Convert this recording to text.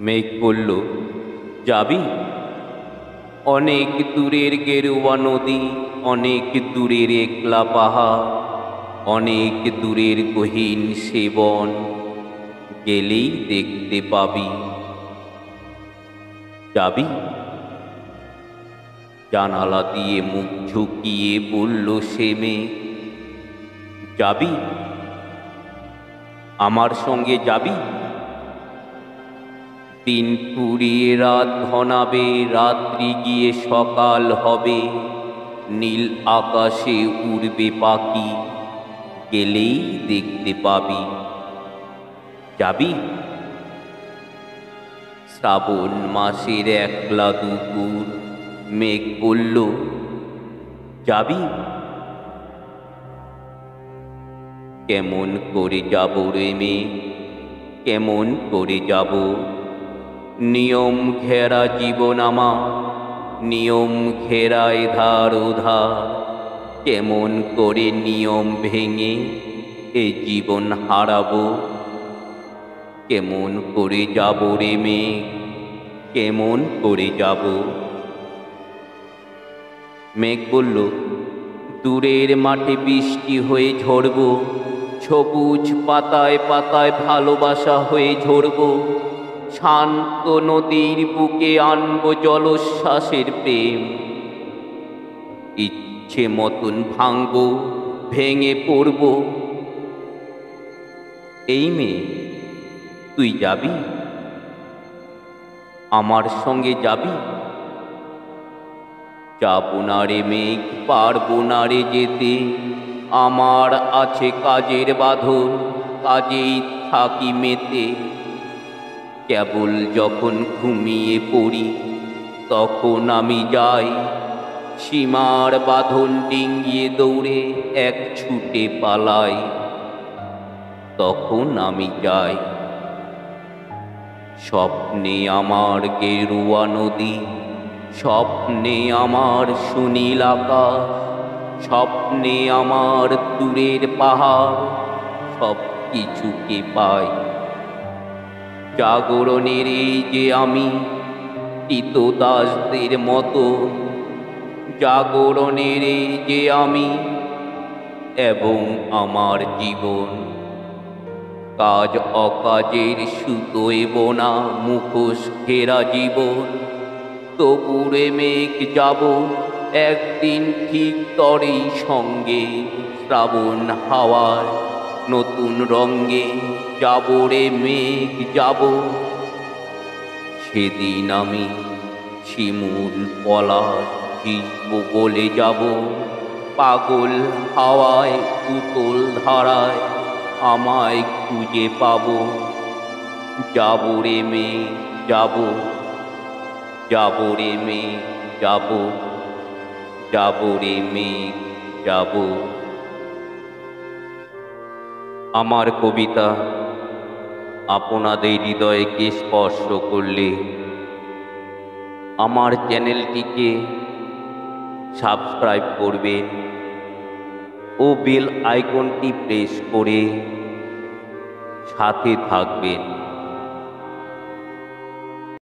মেঘ বলল, যাবি? অনেক দূরের গেরুয়া নদী, অনেক দূরের একলা পাহাড়, অনেক দূরের গহীন সেবন, গেলেই দেখতে পাবি। যাবি? জানালা দিয়ে মুখ ঝুঁকিয়ে বলল সে মেঘ, যাবি? আমার সঙ্গে যাবি? দিন ফুরিয়ে রাত ঘনাবে, রাত্রি গিয়ে সকাল হবে, নীল আকাশে উড়বে পাখি, গেলেই দেখতে পাবি। যাবি? শ্রাবণ মাসের একলা দুপুর, মেঘ বলল, যাবি? কেমন করে যাব রে মেঘ, কেমন করে যাব? নিয়ম ঘেরা জীবন আমার, নিয়ম ঘেরা এধার ওধার, কেমন করে নিয়ম ভেঙে এ জীবন হারাবো? কেমন করে যাব রে মেঘ, কেমন করে যাব? মেঘ বলল, দূরের মাঠে বৃষ্টি হয়ে ঝরব, সবুজ পাতায় পাতায় ভালোবাসা হয়ে ঝরব, শান্ত নদীর বুকে আনব জলশ্বাসের প্রেম। ইচ্ছে মতন ভাঙব, ভেঙে পড়ব। এই মেয়ে, তুই যাবি? আমার সঙ্গে যাবি? যাবো না রে মেঘ, পারবো না রে যেতে, আমার আছে কাজের বাঁধন, কাজেই থাকি মেতে। কেবল যখন ঘুমিয়ে পড়ি তখন আমি যাই, সীমার বাঁধন ডিঙ্গিয়ে দৌড়ে এক ছুটে পালাই, তখন আমি যাই। স্বপ্নে আমার গেরুয়া নদী, স্বপ্নে আমার সুনীল আকাশ, স্বপ্নে আমার দূরের পাহাড়, সব কিছুকে পাই। জাগরণের এই যে আমি ক্রীতদাসদের মতো, জাগরণের এই যে আমি এবং আমার জীবন, কাজ অকাজের সুতোয় বোনা মুখোশ ঘেরা জীবন। তবুরে মেঘ যাব একদিন ঠিক তরেই সঙ্গে, শ্রাবণ হাওয়ার নতুন রঙ্গে যাব রে মেঘ যাব। সেদিন আমি শিমুল পলাশ ভিজব বলে যাব, পাগল হাওয়ায় উতল ধারায় আমায় খুঁজে পাব। যাব রে মেঘ যাব, যাব রে মেঘ যাব, যাব রে মেঘ যাব। আমার কবিতা আপনাদের হৃদয়কে স্পর্শ করলে আমার চ্যানেলটিকে সাবস্ক্রাইব করবেন ও বেল আইকনটি প্রেস করে সাথে থাকবেন।